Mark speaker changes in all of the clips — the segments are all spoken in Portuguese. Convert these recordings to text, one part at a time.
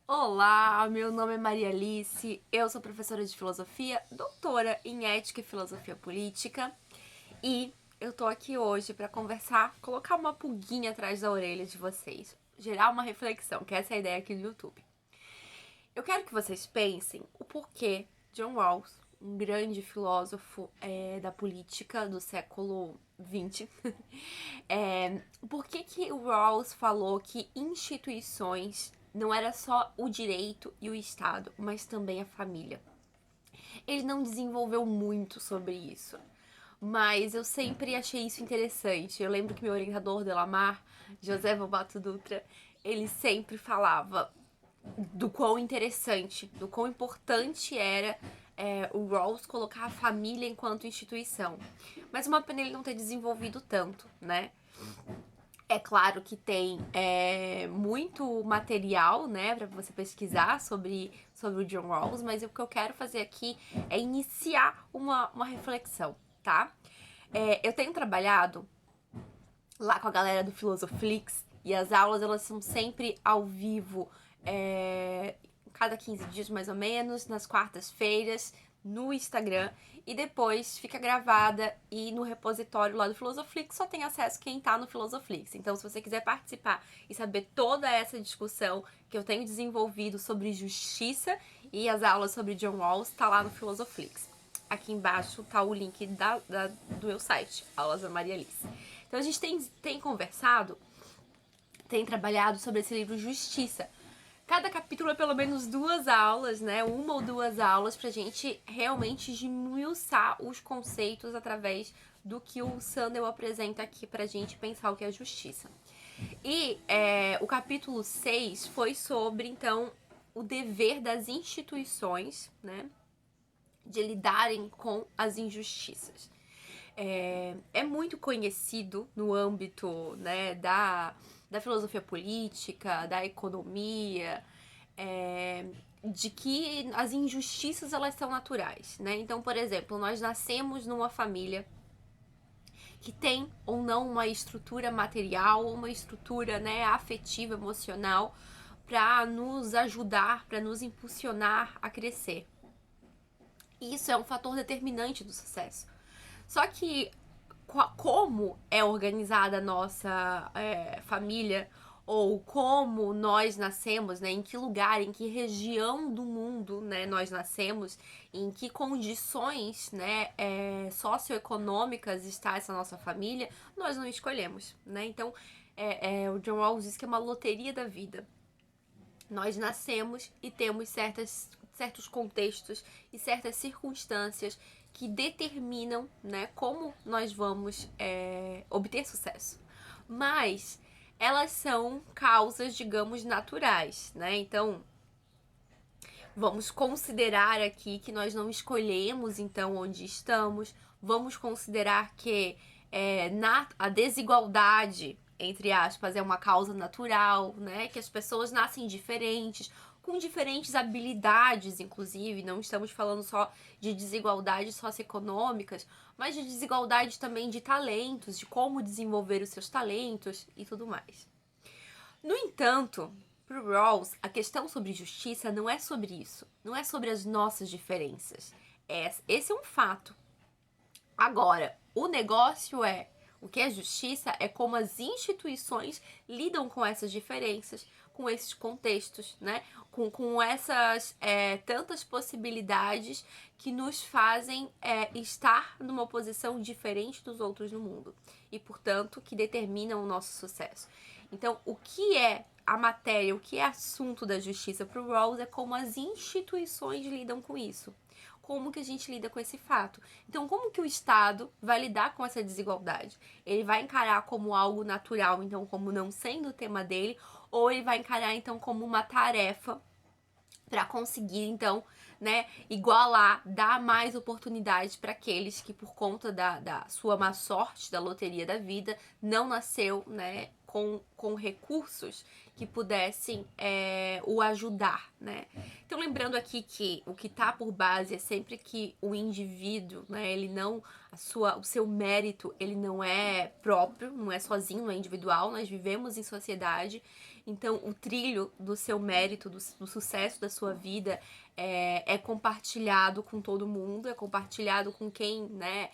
Speaker 1: Olá, meu nome é Maria Alice, eu sou professora de filosofia, doutora em ética e filosofia política e eu tô aqui hoje para conversar, colocar uma pulguinha atrás da orelha de vocês, gerar uma reflexão, que essa é a ideia aqui do YouTube. Eu quero que vocês pensem o porquê John Rawls, um grande filósofo da política do século XX, por que o Rawls falou que instituições não era só o direito e o Estado, mas também a família. Ele não desenvolveu muito sobre isso, mas eu sempre achei isso interessante. Eu lembro que meu orientador de Lamar, José Lobato Dutra, ele sempre falava do quão interessante, do quão importante era o Rawls colocar a família enquanto instituição. Mas uma pena ele não ter desenvolvido tanto, né? É claro que tem muito material, né, para você pesquisar sobre o John Rawls, mas o que eu quero fazer aqui é iniciar uma reflexão, tá? Eu tenho trabalhado lá com a galera do Filosoflix e as aulas elas são sempre ao vivo, cada 15 dias mais ou menos, nas quartas-feiras, no Instagram, e depois fica gravada e no repositório lá do Filosoflix só tem acesso quem tá no Filosoflix. Então, se você quiser participar e saber toda essa discussão que eu tenho desenvolvido sobre justiça e as aulas sobre John Rawls, tá lá no Filosoflix. Aqui embaixo tá o link do meu site, Aulas da Maria Alice. Então a gente tem conversado, tem trabalhado sobre esse livro Justiça. Cada capítulo é pelo menos 2 aulas, né? Uma ou 2 aulas pra gente realmente esmiuçar os conceitos através do que o Sandel apresenta aqui pra gente pensar o que é justiça. E o capítulo 6 foi sobre, então, o dever das instituições, né? De lidarem com as injustiças. É muito conhecido no âmbito, né, da filosofia política, da economia, de que as injustiças elas são naturais, né? Então, por exemplo, nós nascemos numa família que tem ou não uma estrutura material, uma estrutura, né, afetiva, emocional, para nos ajudar, para nos impulsionar a crescer. Isso é um fator determinante do sucesso. Só que como é organizada a nossa família, ou como nós nascemos, né, em que lugar, em que região do mundo, né, nós nascemos, em que condições, né, socioeconômicas está essa nossa família, nós não escolhemos, né? Então, o John Rawls diz que é uma loteria da vida. Nós nascemos e temos certos contextos e certas circunstâncias que determinam, né, como nós vamos obter sucesso. Mas elas são causas, digamos, naturais, né? Então, vamos considerar aqui que nós não escolhemos, então, onde estamos. Vamos considerar que a desigualdade, entre aspas, é uma causa natural, né? Que as pessoas nascem diferentes, com diferentes habilidades, inclusive. Não estamos falando só de desigualdades socioeconômicas, mas de desigualdade também de talentos, de como desenvolver os seus talentos e tudo mais. No entanto, para o Rawls, a questão sobre justiça não é sobre isso. Não é sobre as nossas diferenças. Esse é um fato. Agora, o negócio o que é justiça é como as instituições lidam com essas diferenças, com esses contextos, né? Com essas tantas possibilidades que nos fazem estar numa posição diferente dos outros no mundo e, portanto, que determinam o nosso sucesso. Então, o que é a matéria, o que é assunto da justiça para o Rawls é como as instituições lidam com isso. Como que a gente lida com esse fato? Então, como que o Estado vai lidar com essa desigualdade? Ele vai encarar como algo natural, então como não sendo o tema dele, ou ele vai encarar então como uma tarefa para conseguir então, né, igualar, dar mais oportunidades para aqueles que por conta da sua má sorte, da loteria da vida, não nasceu, né, com recursos que pudessem o ajudar, né? Então lembrando aqui que o que está por base é sempre que o indivíduo, né, ele não o seu mérito, ele não é próprio, não é sozinho, não é individual. Nós vivemos em sociedade Então, o trilho do seu mérito, do sucesso da sua vida é compartilhado com todo mundo, é compartilhado com quem, né,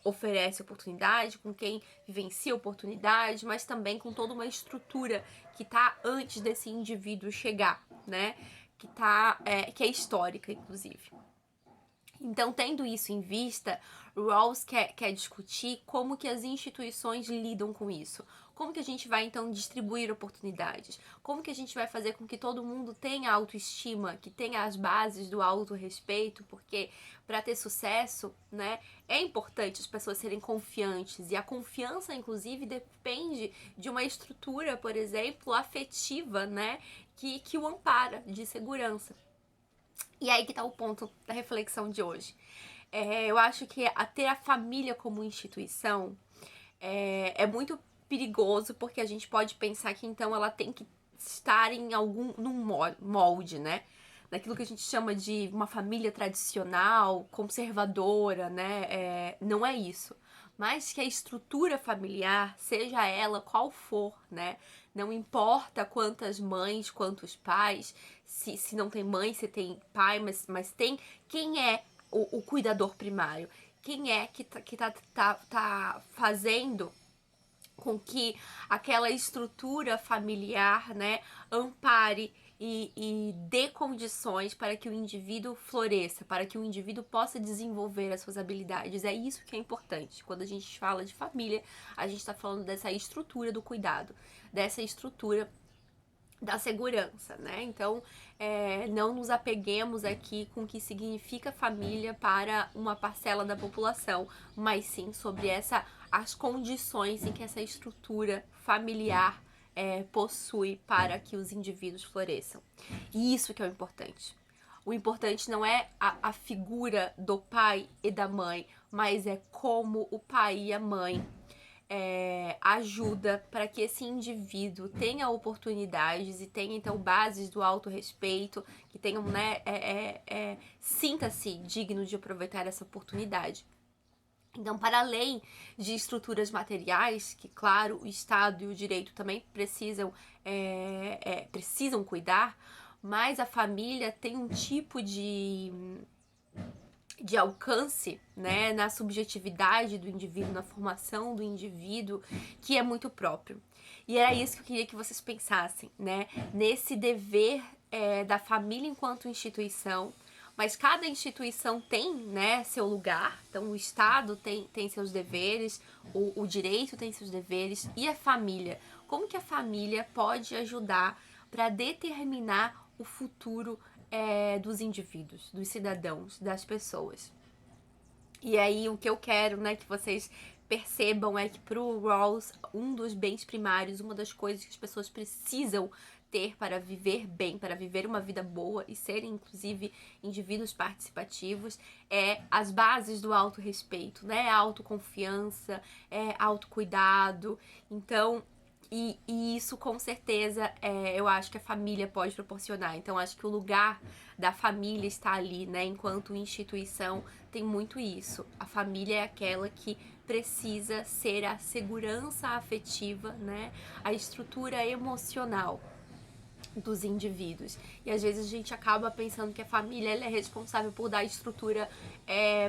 Speaker 1: oferece oportunidade, com quem vivencia oportunidade, mas também com toda uma estrutura que tá antes desse indivíduo chegar, né, que é histórica, inclusive. Então, tendo isso em vista, Rawls quer discutir como que as instituições lidam com isso. Como que a gente vai, então, distribuir oportunidades? Como que a gente vai fazer com que todo mundo tenha autoestima, que tenha as bases do autorrespeito? Porque para ter sucesso, né, é importante as pessoas serem confiantes. E a confiança, inclusive, depende de uma estrutura, por exemplo, afetiva, né, que o ampara, de segurança. E aí que tá o ponto da reflexão de hoje. Eu acho que ter a família como instituição é muito perigoso, porque a gente pode pensar que então ela tem que estar num molde, né? Daquilo que a gente chama de uma família tradicional, conservadora, né? Não é isso. Mas que a estrutura familiar, seja ela qual for, né? Não importa quantas mães, quantos pais, se não tem mãe, se tem pai, mas tem quem é o cuidador primário, quem é que tá fazendo com que aquela estrutura familiar, né, ampare e dê condições para que o indivíduo floresça, para que o indivíduo possa desenvolver as suas habilidades. É isso que é importante. Quando a gente fala de família, a gente está falando dessa estrutura do cuidado, dessa estrutura da segurança, né? Então, não nos apeguemos aqui com o que significa família para uma parcela da população, mas sim sobre as condições em que essa estrutura familiar possui para que os indivíduos floresçam. E isso que é o importante. O importante não é a figura do pai e da mãe, mas é como o pai e a mãe ajuda para que esse indivíduo tenha oportunidades e tenha então bases do autorrespeito, que tenham, né, sinta-se digno de aproveitar essa oportunidade. Então, para além de estruturas materiais, que claro, o Estado e o direito também precisam cuidar, mas a família tem um tipo de alcance, né, na subjetividade do indivíduo, na formação do indivíduo, que é muito próprio. E era isso que eu queria que vocês pensassem, né, nesse dever da família enquanto instituição, mas cada instituição tem, né, seu lugar. Então o Estado tem seus deveres, o direito tem seus deveres, e a família. Como que a família pode ajudar para determinar o futuro dos indivíduos, dos cidadãos, das pessoas? E aí o que eu quero, né, que vocês percebam é que pro Rawls, um dos bens primários, uma das coisas que as pessoas precisam ter para viver bem, para viver uma vida boa e serem, inclusive, indivíduos participativos, as bases do autorrespeito, né? A autoconfiança, autocuidado. Então, e isso com certeza eu acho que a família pode proporcionar. Então, acho que o lugar da família está ali, né? Enquanto instituição, tem muito isso. A família é aquela que precisa ser a segurança afetiva, né? A estrutura emocional dos indivíduos. E às vezes a gente acaba pensando que a família ela é responsável por dar estrutura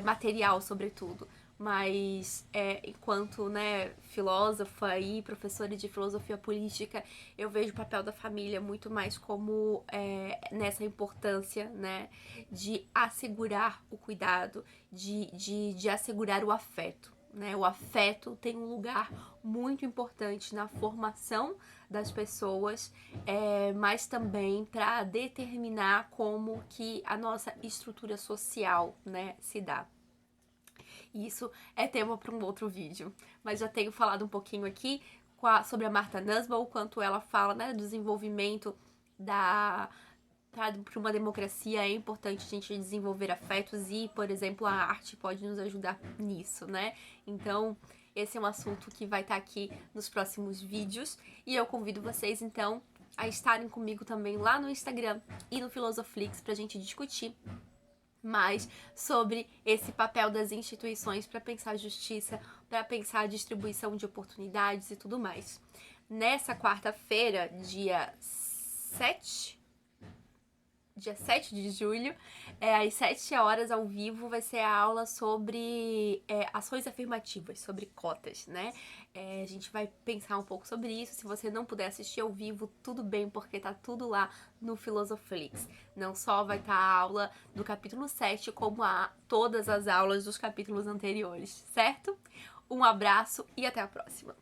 Speaker 1: material, sobretudo. Mas enquanto, né, filósofa e professora de filosofia política, eu vejo o papel da família muito mais como nessa importância, né, de assegurar o cuidado, de assegurar o afeto. Né? O afeto tem um lugar muito importante na formação das pessoas, mas também para determinar como que a nossa estrutura social, né, se dá. Isso é tema para um outro vídeo, mas já tenho falado um pouquinho aqui sobre a Martha Nussbaum, o quanto ela fala, né, do desenvolvimento para uma democracia é importante a gente desenvolver afetos e, por exemplo, a arte pode nos ajudar nisso, né? Então, esse é um assunto que vai estar aqui nos próximos vídeos e eu convido vocês, então, a estarem comigo também lá no Instagram e no Filosoflix pra gente discutir mais sobre esse papel das instituições para pensar a justiça, para pensar a distribuição de oportunidades e tudo mais. nessa quarta-feira, dia 7 de julho, às 7 horas ao vivo, vai ser a aula sobre ações afirmativas, sobre cotas, né? A gente vai pensar um pouco sobre isso. Se você não puder assistir ao vivo, tudo bem, porque tá tudo lá no Filosoflix. Não só vai estar a aula do capítulo 7, como todas as aulas dos capítulos anteriores, certo? Um abraço e até a próxima!